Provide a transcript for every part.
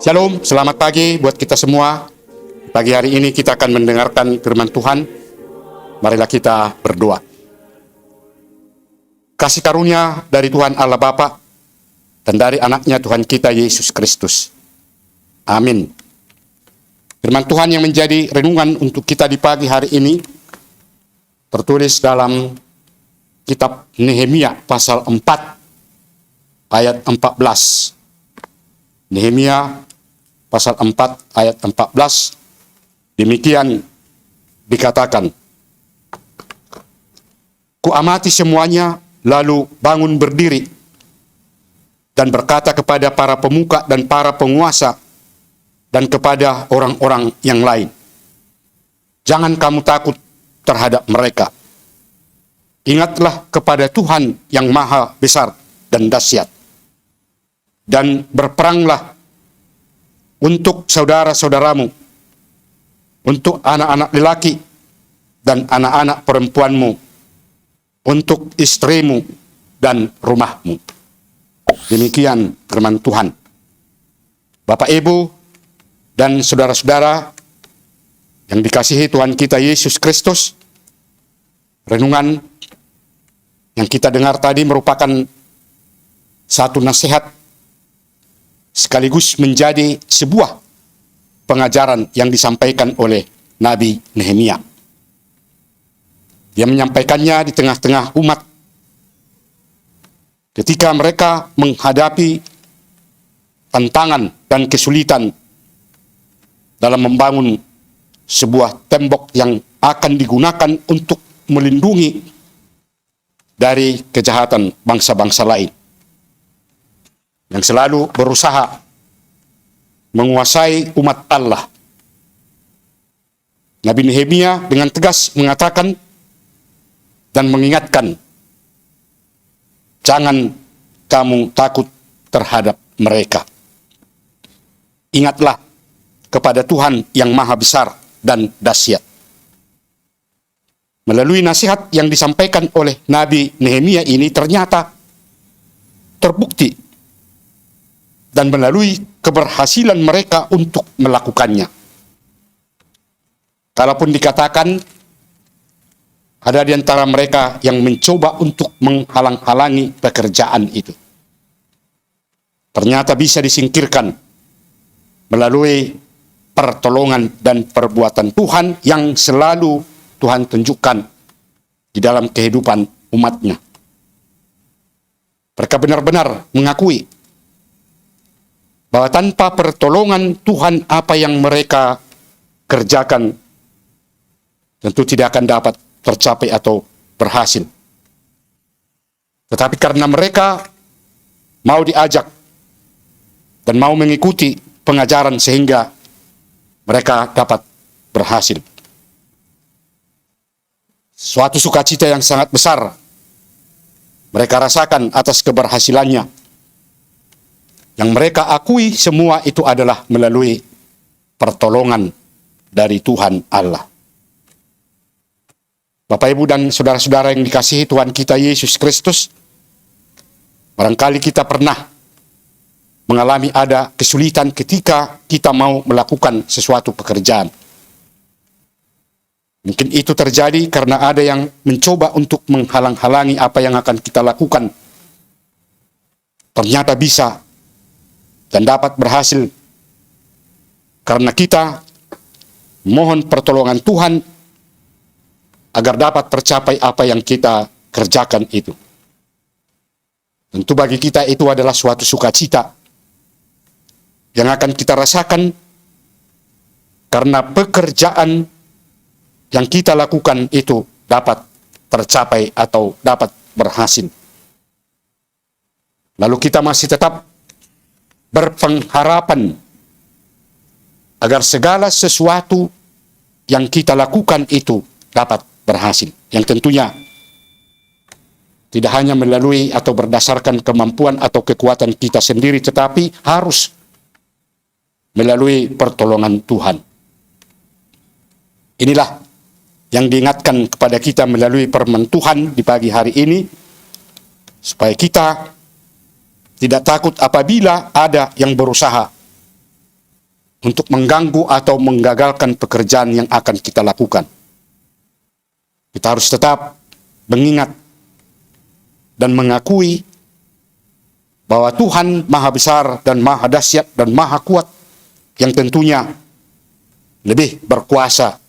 Shalom, selamat pagi buat kita semua. Pagi hari ini kita akan mendengarkan firman Tuhan. Marilah kita berdoa. Kasih karunia dari Tuhan Allah Bapa dan dari anaknya Tuhan kita Yesus Kristus. Amin. Firman Tuhan yang menjadi renungan untuk kita di pagi hari ini tertulis dalam kitab Nehemia pasal 4 ayat 14. Nehemia pasal 4 ayat 14, demikian dikatakan, "Kuamati semuanya, lalu bangun berdiri dan berkata kepada para pemuka dan para penguasa dan kepada orang-orang yang lain, jangan kamu takut terhadap mereka. Ingatlah kepada Tuhan yang maha besar dan dahsyat, dan berperanglah untuk saudara-saudaramu, untuk anak-anak lelaki dan anak-anak perempuanmu, untuk istrimu dan rumahmu." Demikian firman Tuhan. Bapak, Ibu, dan saudara-saudara yang dikasihi Tuhan kita Yesus Kristus, renungan yang kita dengar tadi merupakan satu nasihat sekaligus menjadi sebuah pengajaran yang disampaikan oleh Nabi Nehemia. Dia menyampaikannya di tengah-tengah umat ketika mereka menghadapi tantangan dan kesulitan dalam membangun sebuah tembok yang akan digunakan untuk melindungi dari kejahatan bangsa-bangsa lain yang selalu berusaha menguasai umat Allah. Nabi Nehemia dengan tegas mengatakan dan mengingatkan, jangan kamu takut terhadap mereka. Ingatlah kepada Tuhan yang maha besar dan dahsyat. Melalui nasihat yang disampaikan oleh Nabi Nehemia ini ternyata terbukti dan melalui keberhasilan mereka untuk melakukannya. Kalaupun dikatakan ada di antara mereka yang mencoba untuk menghalang-halangi pekerjaan itu, ternyata bisa disingkirkan melalui pertolongan dan perbuatan Tuhan yang selalu Tuhan tunjukkan di dalam kehidupan umatnya. Mereka benar-benar mengakui bahwa tanpa pertolongan Tuhan apa yang mereka kerjakan tentu tidak akan dapat tercapai atau berhasil. Tetapi karena mereka mau diajak dan mau mengikuti pengajaran sehingga mereka dapat berhasil. Suatu sukacita yang sangat besar mereka rasakan atas keberhasilannya. Yang mereka akui semua itu adalah melalui pertolongan dari Tuhan Allah. Bapak, Ibu, dan saudara-saudara yang dikasihi Tuhan kita Yesus Kristus, barangkali kita pernah mengalami ada kesulitan ketika kita mau melakukan sesuatu pekerjaan. Mungkin itu terjadi karena ada yang mencoba untuk menghalang-halangi apa yang akan kita lakukan. Ternyata bisa dan dapat berhasil karena kita mohon pertolongan Tuhan agar dapat tercapai apa yang kita kerjakan itu. Tentu bagi kita itu adalah suatu sukacita yang akan kita rasakan karena pekerjaan yang kita lakukan itu dapat tercapai atau dapat berhasil. Lalu kita masih tetap berpengharapan agar segala sesuatu yang kita lakukan itu dapat berhasil. Yang tentunya tidak hanya melalui atau berdasarkan kemampuan atau kekuatan kita sendiri, tetapi harus melalui pertolongan Tuhan. Inilah yang diingatkan kepada kita melalui firman Tuhan di pagi hari ini, supaya kita tidak takut apabila ada yang berusaha untuk mengganggu atau menggagalkan pekerjaan yang akan kita lakukan. Kita harus tetap mengingat dan mengakui bahwa Tuhan Maha Besar dan Maha Dahsyat dan Maha Kuat, yang tentunya lebih berkuasa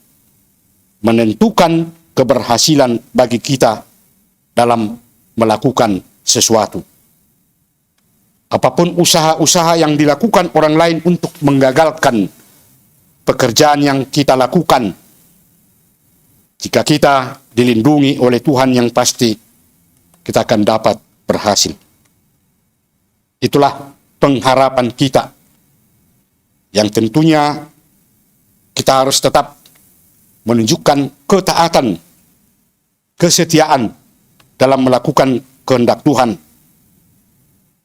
menentukan keberhasilan bagi kita dalam melakukan sesuatu. Apapun usaha-usaha yang dilakukan orang lain untuk menggagalkan pekerjaan yang kita lakukan, jika kita dilindungi oleh Tuhan, yang pasti kita akan dapat berhasil. Itulah pengharapan kita, yang tentunya kita harus tetap menunjukkan ketaatan, kesetiaan dalam melakukan kehendak Tuhan,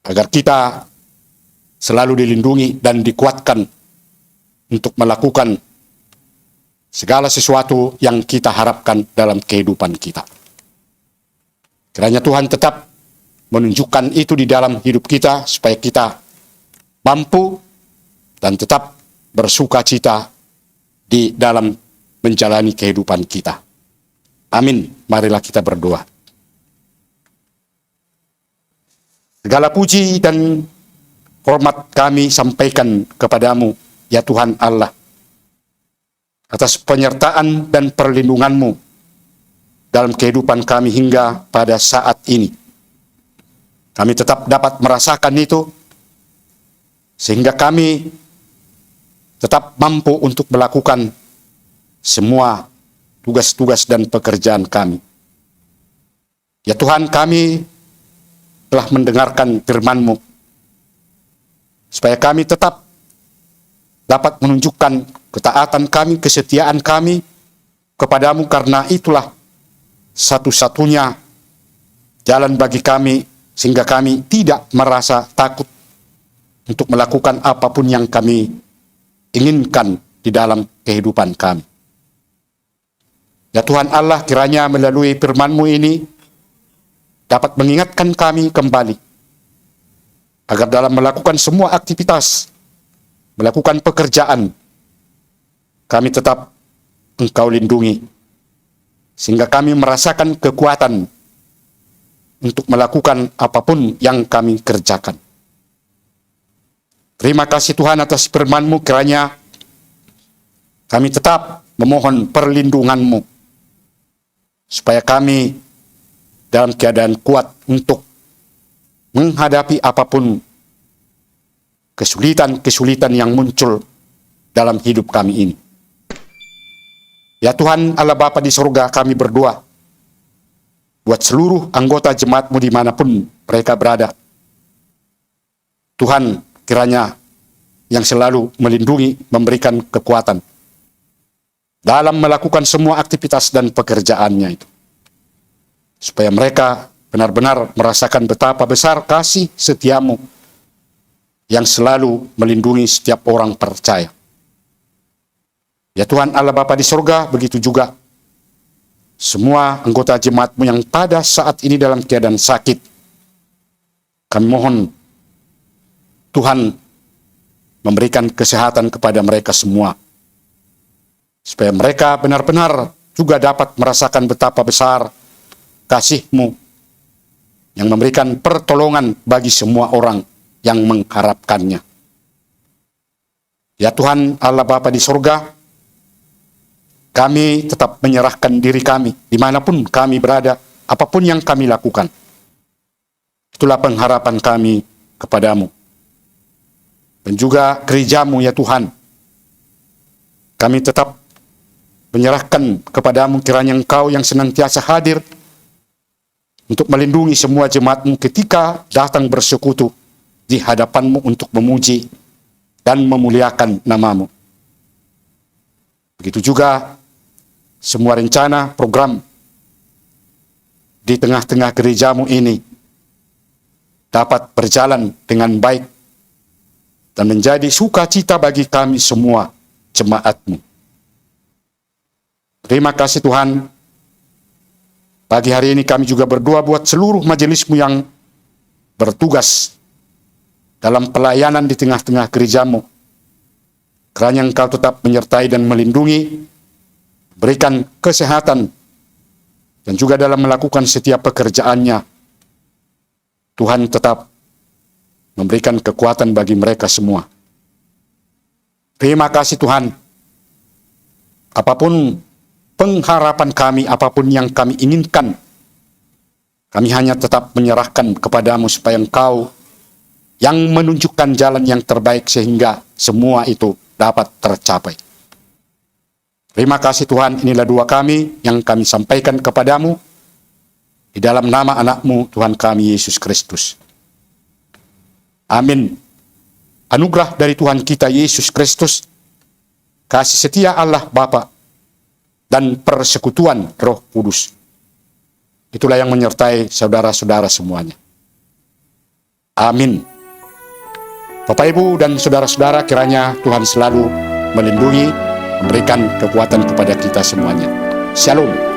agar kita selalu dilindungi dan dikuatkan untuk melakukan segala sesuatu yang kita harapkan dalam kehidupan kita. Kiranya Tuhan tetap menunjukkan itu di dalam hidup kita, supaya kita mampu dan tetap bersuka cita di dalam menjalani kehidupan kita. Amin. Marilah kita berdoa. Segala puji dan hormat kami sampaikan kepadamu, ya Tuhan Allah, atas penyertaan dan perlindungan-Mu dalam kehidupan kami hingga pada saat ini. Kami tetap dapat merasakan itu, sehingga kami tetap mampu untuk melakukan semua tugas-tugas dan pekerjaan kami. Ya Tuhan, kami telah mendengarkan firman-Mu, supaya kami tetap dapat menunjukkan ketaatan kami, kesetiaan kami kepadamu, karena itulah satu-satunya jalan bagi kami, sehingga kami tidak merasa takut untuk melakukan apapun yang kami inginkan di dalam kehidupan kami. Ya Tuhan Allah, kiranya melalui firman-Mu ini dapat mengingatkan kami kembali, agar dalam melakukan semua aktivitas, melakukan pekerjaan, kami tetap Engkau lindungi, sehingga kami merasakan kekuatan untuk melakukan apapun yang kami kerjakan. Terima kasih Tuhan atas firman-Mu, kiranya kami tetap memohon perlindungan-Mu, supaya kami dalam keadaan kuat untuk menghadapi apapun kesulitan-kesulitan yang muncul dalam hidup kami ini. Ya Tuhan Allah Bapa di surga, kami berdoa buat seluruh anggota jemaat-Mu dimanapun mereka berada. Tuhan, kiranya yang selalu melindungi, memberikan kekuatan dalam melakukan semua aktivitas dan pekerjaannya itu, supaya mereka benar-benar merasakan betapa besar kasih setia-Mu yang selalu melindungi setiap orang percaya. Ya Tuhan Allah Bapa di surga, begitu juga semua anggota jemaat-Mu yang pada saat ini dalam keadaan sakit, kami mohon Tuhan memberikan kesehatan kepada mereka semua, supaya mereka benar-benar juga dapat merasakan betapa besar kasih-Mu yang memberikan pertolongan bagi semua orang yang mengharapkannya. Ya Tuhan Allah Bapa di surga, kami tetap menyerahkan diri kami dimanapun kami berada, apapun yang kami lakukan. Itulah pengharapan kami kepadamu. Dan juga gereja-Mu ya Tuhan, kami tetap menyerahkan kepadamu, kiranya Engkau yang senantiasa hadir untuk melindungi semua jemaat-Mu ketika datang bersekutu di hadapan-Mu untuk memuji dan memuliakan nama-Mu. Begitu juga semua rencana, program di tengah-tengah gereja-Mu ini dapat berjalan dengan baik dan menjadi sukacita bagi kami semua jemaat-Mu. Terima kasih Tuhan. Pagi hari ini kami juga berdoa buat seluruh majelis-Mu yang bertugas dalam pelayanan di tengah-tengah gereja-Mu. Kiranya Engkau tetap menyertai dan melindungi, berikan kesehatan, dan juga dalam melakukan setiap pekerjaannya, Tuhan tetap memberikan kekuatan bagi mereka semua. Terima kasih Tuhan. Apapun pengharapan kami, apapun yang kami inginkan, kami hanya tetap menyerahkan kepadamu supaya Engkau yang menunjukkan jalan yang terbaik sehingga semua itu dapat tercapai. Terima kasih Tuhan, inilah doa kami yang kami sampaikan kepadamu di dalam nama anak-Mu Tuhan kami Yesus Kristus. Amin. Anugerah dari Tuhan kita Yesus Kristus, kasih setia Allah Bapa, dan persekutuan Roh Kudus, itulah yang menyertai saudara-saudara semuanya. Amin. Bapak, Ibu, dan saudara-saudara, kiranya Tuhan selalu melindungi, memberikan kekuatan kepada kita semuanya. Shalom.